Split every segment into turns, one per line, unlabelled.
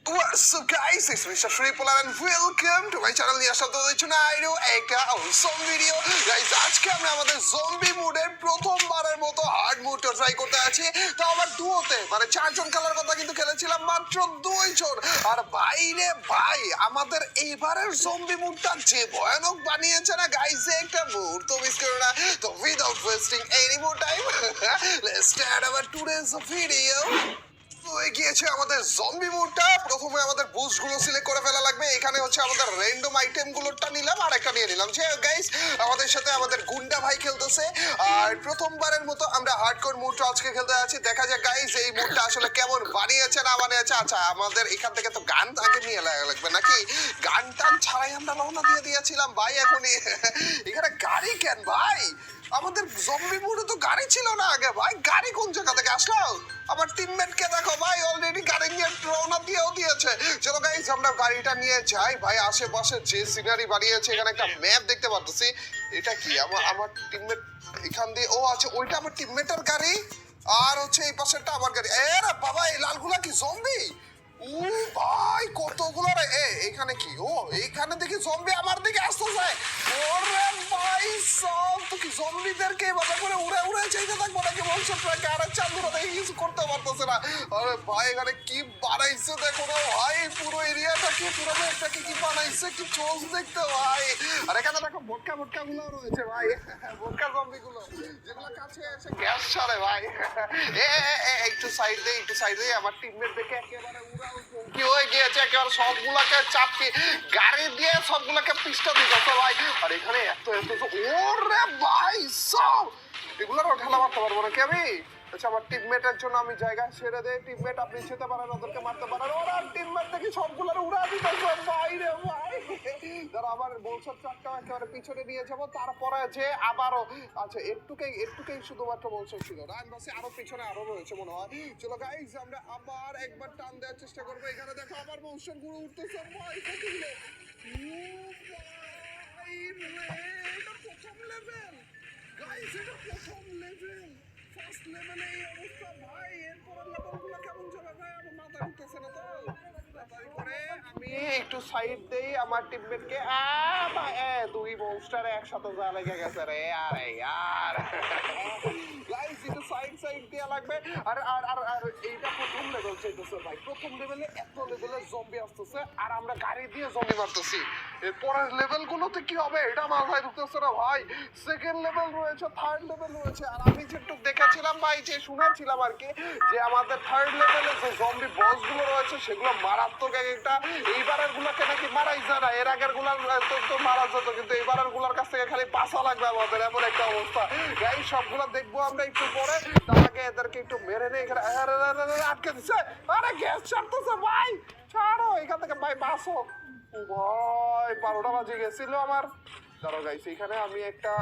What's up guys, it's Mr. Shripolar and welcome to my channel নিয়ে আসা তো আইরো একটা awesome ভিডিও গাইস। আজকে আমরা আমাদের জম্বি মোডের প্রথমবারের মতো হার্ড মোডটা ট্রাই করতে আছি। তো আমার ডুওতে মানে 4 জন খেলার কথা কিন্তু খেলেছিলাম মাত্র 2 জন। আর ভাইরে ভাই আমাদের এইবারের জম্বি মোডটা যে ভয়ানক বানিয়েছে না গাইস, একটা মুহূর্ত মিস করো না। তো without wasting any more time let's start our today's video. গিয়েছে আমাদের জম্বি মোডটা। প্রথমে আমাদের বুস্ট গুলো সিলেক্ট করে ফেলা লাগবে। এখানে হচ্ছে আমাদের র্যান্ডম আইটেম গুলোটা নিলাম আর একটা নিয়ে নিলাম। যে গাইস আমাদের সাথে আমাদের গুন্ডা ভাই খেলতেছে আর প্রথমবারের মতো আমরা হার্ডকোর মোডটা আজকে খেলতে যাচ্ছি। দেখা যাক গাইস এই মোডটা আসলে কেমন বানিয়েছে না বানিয়েছে। আচ্ছা আমাদের এখান থেকে তো গান আগে নিয়ে লাগবে নাকি? গান টান ছাড়াই আমরা রওনা দিয়ে দিয়েছিলাম ভাই। এখনই এখানে গাড়ি কেন ভাই? আমাদের জম্বি মোডে তো গাড়ি ছিল না আগে ভাই। গাড়ি কোন জায়গা থেকে আসলো? আমার টিমমেটকে দেখো ভাই, অলরেডি গাড়ি নিয়ে রওনা দিয়েও দিয়েছে। চলো গাইস আমরা গাড়িটা নিয়ে যাই ভাই। আশেপাশে যে সিনারি বানিয়েছে, এখানে একটা ম্যাপ দেখতে পাচ্ছি। এটা কি আমার টিমমেট এখান দিয়ে, ও আচ্ছা ওইটা আমার টিমমেটের গাড়ি আর হচ্ছে এই পাশেরটা আমার গাড়ি। এরা বাবা এই লালগুলা কি জম্বি? ও ভাই কতগুলো রে। এখানে কি? ও এইখানে দেখি জম্বি আমার দিকে আসতেছে। ওরে ভাই সব তো কি জম্বিদেরকে এভাবে করে উড়ে উড়ে চাইতে থাকবো নাকি বলছো? আর চান্দুরা দেখি কিছু করতে পারতেছে না। আরে ভাই এখানে কি বানাইছে দেখো না ভাই, পুরো এরিয়াটাকে পুরো ম্যাপটাকে কি বানাইছে, কি চোখ দেখতে ভাই। আর এখানে দেখো ভটকা ভটকা গুলো রয়েছে ভাই, ভটকা জম্বি গুলো যেগুলো কাছে এসে গ্যাস ছাড়ে ভাই। একটু সাইড দে, একটু সাইড দে। আমার টিমমেট দেখে একেবারে কি হয়ে গিয়েছে, একেবারে সবগুলাকে চাপকে গাড়ি দিয়ে সবগুলাকে পিস্টা দিতেছে ভাই। আর এখানে এত এত ওরে ভাই সব এগুলোর ঠেলা মারতে পারবো নাকি আমি? আচ্ছা আমার টিমমেটের জন্য আমি জায়গা ছেড়ে দেই। টিমমেট আপনি যেতে পারেন, ওদেরকে মারতে পারেন। ওরা টিমমেট দেখি সবগুলোর উড়া দিতেছে ভাই রে ভাই। যারা আবার বলছো ট্রাকটা একেবারে পিছনে নিয়ে যাবো, তারপরে যে আবারও আচ্ছা একটুকেই শুধুমাত্র বলছো ছিল না, বাসে আরো পিছনে আরো রয়েছে মনে হয়। চলো গাইস আমরা আবার একবার টান দেওয়ার চেষ্টা করবো। এখানে দেখো আবার মনস্টার গুলো উঠতেছে ভাই। কতগুলো ভাই রে, এটা প্রথম লেভেল গাইস, এটা প্রথম লেভেল। ফার্স্ট লেভেলে এই অবস্থা ভাই। এরপরের লেভেলগুলো কেমন যাবে ভাই আমার মাথা ঢুকতেছে না। তো তাড়াতাড়ি করে আমি একটু সাইড দেই আমার টিমমেটকে। ভাই দুই মনস্টার একসাথে যা লেগে গেছে রে। আরে ইয়ার গাইস একটু সাইড দেয়া লাগবে। আর আর আর আর এইটা প্রথম লেভেল চাইতেছে ভাই। প্রথম লেভেলে এত লেভেলের জম্বি আসতেছে আর আমরা গাড়ি দিয়ে জম্বি মারতেছি। এরপরের লেভেলগুলোতে কি হবে এটা মাথায় ঢুকতেছে না ভাই। সেকেন্ড লেভেল রয়েছে, থার্ড লেভেল রয়েছে। আর আমি যেটুকু দেখেছিলাম ভাই, যে শুনেছিলাম আর কি, যে আমাদের থার্ড লেভেলে যে জম্বি বস গুলো রয়েছে সেগুলো মারাত্মক একটা। এইবারের গুলোকে নাকি মারাই যায় না, এর আগের গুলার তো মারা যেত, কিন্তু এইবারের গুলার কাছ থেকে খালি বাঁচা লাগবে আমাদের, এমন একটা অবস্থা। এই সবগুলো দেখবো আমরা একটু পরে। তার আগে এদেরকে একটু মেরে নেই। এখানে আটকে দিচ্ছে। আরে গ্যাস ছাড়তেছে ভাই, ছাড়ো এখান থেকে ভাই, বাঁচো ভাই। 12টা বাজে গেছিল আমার। দাঁড়াও গাইস এখানে আমি একটা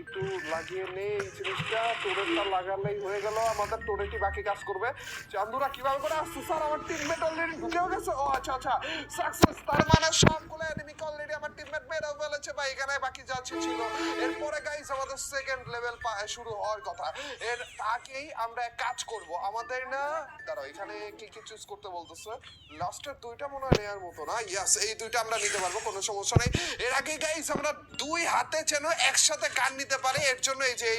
একটু লাগিয়ে নেই এই জিনিসটা। টোরেটটা লাগালেই হয়ে গেল আমাদের। টোরেটই বাকি কাজ করবে। চান্দুরা কিভাবে করে আসছে স্যার? আমার টিমমেট অলরেডি ঢুকেও গেছে। ও আচ্ছা আচ্ছা সাকসেস। তার মানে সবগুলো এনিমিকে অলরেডি আমার টিমমেট মেরেও ফেলেছে ভাই। এখানে বাকি যাচ্ছে ছিল। এরপরে গাইস আমাদের সেকেন্ড লেভেল শুরু হওয়ার কথা। এর আগেই আমরা এক কাজ করব আমাদের না। দাঁড়াও এখানে কি কি চুজ করতে বলতেছে? লাস্টের দুইটা মনে হয় নেওয়ার মতো না। ইয়াস এই দুইটা আমরা নিতে পারবো, কোনো সমস্যা নেই। এর আগে গাইস আমরা দুই হাতে যেন একসাথে গান নিতে পারি, এর জন্য এই যে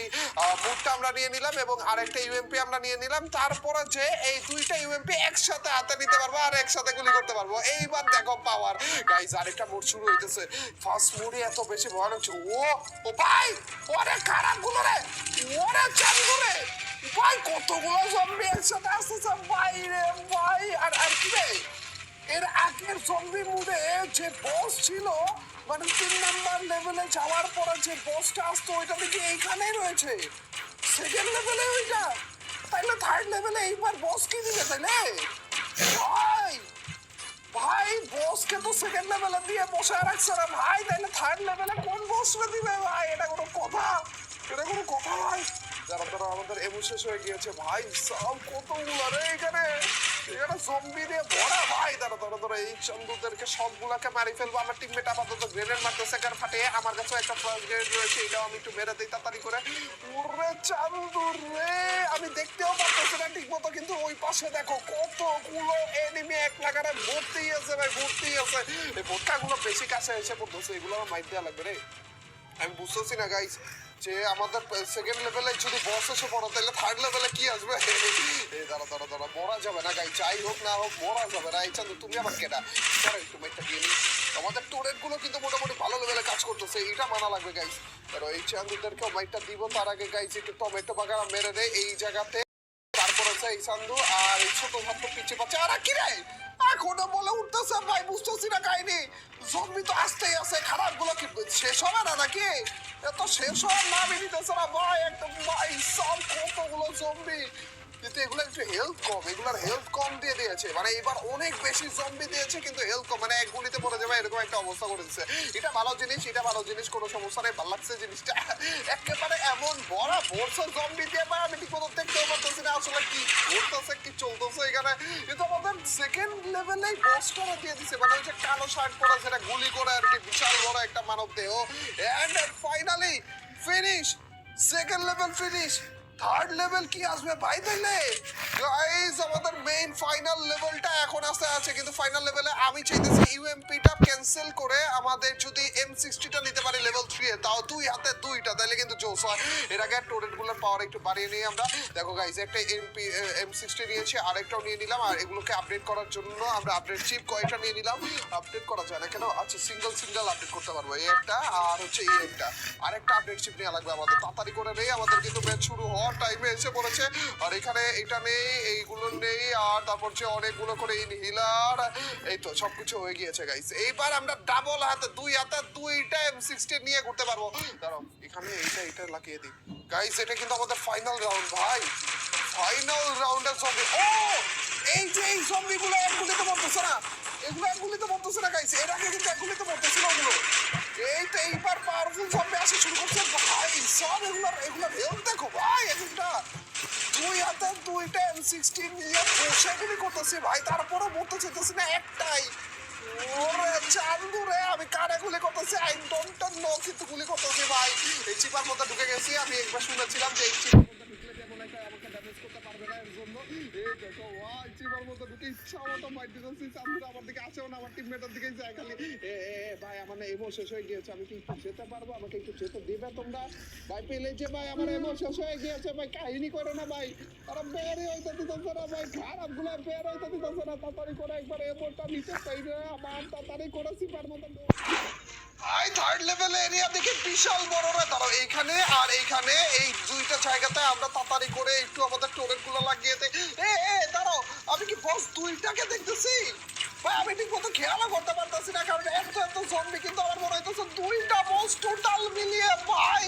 মুডটা আমরা নিয়ে নিলাম এবং আরেকটা ইউএমপি আমরা নিয়ে নিলাম। তারপরে যে এই দুইটা ইউএমপি একসাথে হাতে নিতে পারবো আর একসাথে গুলি করতে পারবো। এইবার দেখো পাওয়ার গাইস। আরেকটা মুড শুরু হইতেছে। ফার্স্ট মুডে এত বেশি ভয়ানক ছিল। ও ভাই ওরে খারাপ গুলো রে, ওরে চান্দু রে ভাই, কতগুলো জম্বি একসাথে আসতেছে ভাই রে ভাই। আর আর কি রে, এর আগের জম্বি মুডে যে বস ছিল মানে 3 নাম্বার লেভেলে যাওয়ার পরে যে বসটা আসতো ওইটা দেখি এইখানেই রয়েছে সেকেন্ড লেভেলে ওইটা। তাইলে থার্ড লেভেলে এইবার বস কি দিবে তাইলে ভাই? ভাই বসকে তো সেকেন্ড লেভেলে দিয়ে বসে রাখছে না ভাই, তাইলে থার্ড লেভেলে কোন বসকে দিবে ভাই? এটা কোনো কথা? এটা কোনো কথা ভাই? যারা তারা আমাদের এমন শেষ হয়ে গিয়েছে ভাই। সব কতগুলো রে এখানে। এখানে জম্বি দিয়ে ভরা ভাই। দাঁড়া দাঁড়া দাঁড়া, এই চন্দুদেরকে সবগুলাকে মারি ফেলবো। আমার টিমমেট আপাতত গ্রেনেড মারতেছে কার ফাটিয়ে। আমার কাছে একটা ফার্স্ট গ্রেনেড রয়েছে, এটাও আমি একটু মেরে দিই তাড়াতাড়ি করে। ওরে চান্দু রে, আমি দেখতেও পারতেছি না ঠিক মতো, কিন্তু ওই পাশে দেখো কতগুলো এনিমি এক লাগারে ভর্তি আছে ভাই, ভর্তি আছে। এই বোটকাগুলো বেশি কাছে এসে পড়তেছে, এগুলো আমার মাইর দেওয়া লাগবে রে। আমি বুঝতেছি না গাইস যে আমাদের সেকেন্ড লেভেলে যদি বস এসে পড়ো তাহলে থার্ড লেভেলে কি আসবে। এই দাঁড়া দাঁড়া দাঁড়া, মরা যাবে না গাইস, যাই হোক না হোক মরা যাবে না। এই চান্দু তুমি আবার কেডা? ধরো একটু মাইরটা দিয়ে নিই। আমাদের টোরেট গুলো কিন্তু মোটামুটি ভালো লেভেলে কাজ করতেছে, এটা মানা লাগবে গাইস। ধরো এই চান্দুদেরকেও মাইরটা দিব, তার আগে গাইস একটু টমেটো বাগান মেরে দেয় এই জায়গাতে। তারপর আছে এই চান্দু আর এই ছোট ভাত পিছিয়ে পাচ্ছে। আর কি রে এখনো বলে উঠতেছে ভাই, বুঝতেছি না কাহিনী। জম্বি তো আসতেই আছে, খারাপ গুলো কি শেষ হবে না নাকি? এত শেষ হওয়ার নামই নিতেছে না ভাই, একদম ভাই সব কতগুলো জম্বি। কিন্তু এগুলো একটু হেলথ কম, এগুলোর হেলথ কম দিয়ে দিয়েছে, মানে এবার অনেক বেশি জম্বি দিয়েছে কিন্তু হেলথ কম, মানে এক গুলিতে পড়ে যাবে এরকম একটা অবস্থা করে দিচ্ছে। এটা ভালো জিনিস, এটা ভালো জিনিস, কোনো সমস্যা নেই, ভালো লাগছে জিনিসটা। একেবারে এমন বড় ভরসা জম্বি দিয়ে ভাই আমি ঠিক মতো দেখতেও পারতেছি না আসলে কি ঘটতেছে কি চলতেছে এখানে। কিন্তু আমাদের সেকেন্ড লেভেলেই বসটা দিয়ে দিছে, মানে ওই যে কালো শার্ট পরা সেটা গুলি করে আর কি, বিশাল বড় একটা মানব দেহ। And finally finish, second level finish. Third level কি আসবে ভাই? তাইলে গাইস আমাদের মেইন ফাইনাল লেভেলটা এখন আছে, কিন্তু ফাইনাল লেভেলে আমি চাইতেছি ইউএমপিটা ক্যান্সেল করে আমাদের যদি M60টা নিতে পারি লেভেল 3 এ, তাও দুই হাতে দুইটা, তাইলে কিন্তু জোস হয়। এর আগে টোরেটগুলোর পাওয়ার একটু বাড়িয়ে নিই আমরা। দেখো গাইস একটা M60 নিয়েছি, আরেকটাও নিয়ে নিলাম, আর এগুলোকে আপডেট করার জন্য আমরা আপডেট চিপ কয়েকটা নিয়ে নিলাম। আপডেট করা যায় না কেন? আচ্ছা সিঙ্গেল আপডেট করতে পারবো, এই একটা আর হচ্ছে এই একটা, আরেকটা আপডেট চিপ নেওয়া লাগবে আমাদের। তাড়াতাড়ি করে নেই, আমাদের কিন্তু ম্যাচ শুরু হওয়ার টাইমে এসে পড়েছে। আর এখানে এটা নেই, এইগুলো নেই, আর তারপর যে অনেকগুলো করে ইনহিলার, এই তো সবকিছু হয়ে গিয়েছে গাইস। এইবার আমরা ডাবল হাতে দুই হাতে দুইটা M60 নিয়ে ঘুরতে পারবো। দাঁড়াও এখানে এইটা লাগিয়ে দিই গাইস, এটা কিন্তু আমাদের ফাইনাল রাউন্ড ভাই, ফাইনাল রাউন্ডের জম্বি। ও এই যে এই জম্বিগুলো এক গুলিতে মরতেছে না, এগুলো এক গুলিতে মরতেছে না গাইস, এর আগে কিন্তু এক গুলিতে মরতেছিল ওগুলো। এইবার পাওয়ারফুল জম্বি আসা শুরু করছে ভাই, সব এগুলোর হেলথ দেখো ভাই, একটা দুই হাতে দুইটা M60 নিয়ে বসে গুলি করতেছে ভাই, তারপরও মরতে চাইতেছি না একটাই। ওরে চান্দু রে, আমি কারে গুলি করতেছি আই ডোন্ট নো, কিন্তু গুলি করতেছি ভাই। এই চিপার মধ্যে ঢুকে গেছি, আমি একবার শুনেছিলাম যে এই চিপার মধ্যে ঢুকলে যেমন একটা আমাকে ড্যামেজ করতে পারবে না, এর জন্য এই দেখো ভাই চিপার মধ্যে ঢুকে ইচ্ছা মতো মাইর দিতেছি। চান্দুরা আমার দিকে আসেও না, আমার টিমমেটের দিকেই যায় খালি। ভাই আমার না এমো শেষ হয়ে গিয়েছে, আমি কি একটু যেতে পারবো? আমাকে একটু যেতে দিবে তোমরা ভাই? পেলে যে ভাই আমার এমো শেষ হয়ে গিয়েছে ভাই, কাহিনী করে না ভাই, তারা বেরই হইতে দিতেছে না ভাই, খারাপ গুলা বের হইতে দিতেছে না। তাড়াতাড়ি করে একবার এমোটা নিতে চাই রে আমার, তাড়াতাড়ি করে চিপার মতো ভাই। থার্ড লেভেল এরিয়া দেখে বিশাল বড় রে, দাঁড়াও এইখানে আর এইখানে এই দুইটা জায়গাতে আমরা তাড়াতাড়ি করে একটু আমাদের টোরেট গুলো লাগিয়ে দেই। দাঁড়াও, আমি কি বস দুইটাকে দেখতেছি ভাই? আমি ঠিক মতো খেয়ালও করতে পারতেছি না, কারণ এত জম্বি, কিন্তু আমার মনে হইতেছে দুইটা বস টোটাল মিলিয়ে ভাই।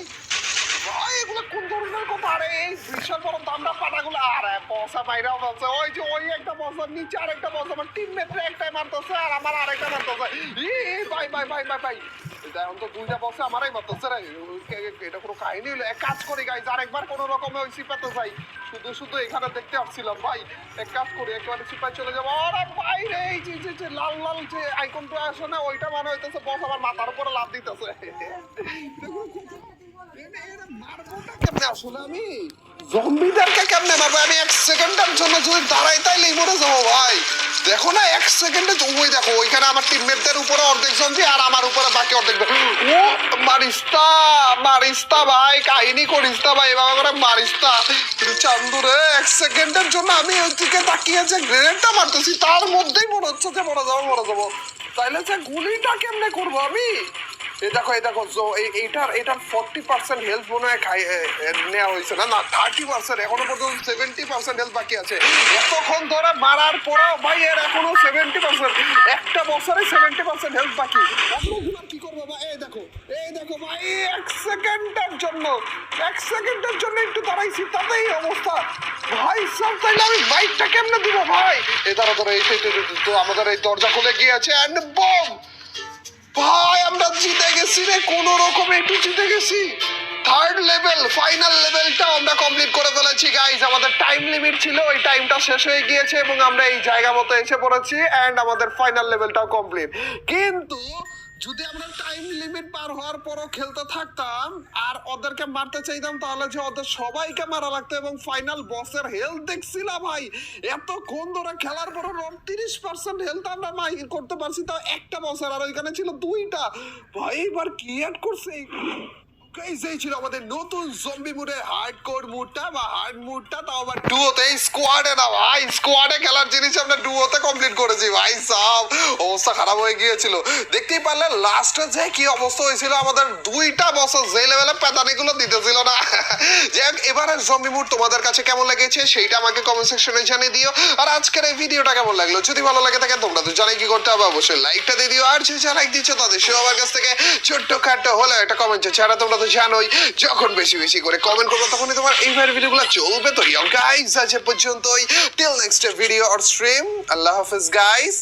ভাই এগুলো কোন ধরনের কথা? আরে এই বিশাল বড় দামড়া পাটাগুলো, আরে বসা বাইরেও বলছে, ওই যে ওই একটা বসার নিচে আরেকটা বস, আমার টিমমেটরা একটাই মারতেছে আর আমার আরেকটা মারতেছে। ভাই ভাই ভাই ভাই ভাই, এখন তো দুইটা বসে আমারই মারতেছে রে, এটা কোনো কাহিনী হলো? এক কাজ করি গাইজ, আরেকবার কোনো রকমে ওই সিপাতে যাই, শুধু এখানে দেখতে আসছিলাম ভাই, এক কাজ করি একেবারে সিপাই চলে যাবো। আরে ভাই রে, এই যে লাল লাল যে আইকনটা আসে না, ওইটা মনে হইতেছে বস আমার মাথার উপরে লাভ দিতেছে। আসলে আমি জম্বিদেরকে কেমনে মারবো? আমি এক সেকেন্ডের জন্য যদি দাঁড়াই তাইলেই মরে যাবো ভাই। দেখো না এক সেকেন্ডে, ওই দেখো ওইখানে আমার টিমমেটদের উপরে অর্ধেক জম্বি আর আমার উপরে বাকি অর্ধেক। ও মারিস্তা ভাই, কাহিনী করিস্তা ভাই, এভাবে করে মারিস্তা। চান্দুরে এক সেকেন্ডের জন্য আমি ওই দিকে তাকিয়ে যে গ্রেনেডটা মারতেছি, তার মধ্যেই মনে হচ্ছে যে মরে যাবো। তাইলে যে গুলিটা কেমনে করবো আমি? এই দেখো এইটার 40% হেলথ মনে হয় নেওয়া হয়েছে না 30%, এখনো পর্যন্ত 70% হেলথ বাকি আছে। এতক্ষণ ধরে মারার পরেও ভাই এর এখনো 70%, একটা বছরে 70% হেলথ বাকি। কি করবো ভাই? এই দেখো ভাই, এক সেকেন্ডের জন্য একটু দাঁড়াইছি, তাতেই অবস্থা ভাই সব। তাইলে আমি বাইকটা কেমনে দিব ভাই? ধরো এই তো আমাদের এই দরজা খুলে গিয়েছে এন্ড বম ভাই, আমরা জিতে গেছি রে, কোন রকমে একটু জিতে গেছি। থার্ড লেভেল ফাইনাল লেভেলটা আমরা কমপ্লিট করে ফেলেছি গাইস। আমাদের টাইম লিমিট ছিল, ওই টাইমটা শেষ হয়ে গিয়েছে এবং আমরা এই জায়গা মতো এসে পড়েছি এন্ড আমাদের ফাইনাল লেভেলটাও কমপ্লিট। কিন্তু যদি আমরা টাইম লিমিট পার হওয়ার পরও খেলতে থাকতাম আর ওদেরকে মারতে চাইতাম, তাহলে যে ওদের সবাইকে মারা লাগতো এবং ফাইনাল বসের হেলথ দেখছিলাম ভাই, এতক্ষণ ধরে খেলার পর 30% হেলথ আমরা করতে পারছি, তাও একটা বসের, আর ওইখানে ছিল 2টা ভাই। এবার কি অ্যাড করছে গাইস, এই ছিল আমাদের নতুন জম্বি মুডের হার্ডকোর মুডটা বা হার্ড মুডটা, তাও আবার ডুওতে, স্কোয়াডে না ভাই। স্কোয়াডে খেলার জিনিস আমরা ডুওতে কমপ্লিট করেছি ভাই সাব। অবস্থা খারাপ হয়ে গিয়েছিল, দেখতেই পারলে লাস্টে যে কি অবস্থা হয়েছিল। আমাদের 2টা বছর যে লেভেলে পেদানিগুলো দিতেছিল না। যাই হোক, এবারের জম্বি মুড তোমাদের কাছে কেমন লেগেছে সেইটা আমাকে কমেন্ট সেকশনে জানিয়ে দিও। আর আজকের এই ভিডিওটা কেমন লাগলো, যদি ভালো লাগে থাকে তোমরা তো জানাই কি করতে হবে, অবশ্যই লাইকটা দিয়ে দিও। আর যে যা লাইক দিচ্ছ তাদের সবার কাছ থেকে ছোট্ট খাট্টো হলে একটা কমেন্ট ছাড়া, তোমরা তো জানোই যখন বেশি বেশি করে কমেন্ট করবো তখনই তোমার এইভাবে ভিডিওগুলো চলবে। তো গাইস আজ এ পর্যন্তই, till next video or stream, আল্লাহ হাফেজ গাইস।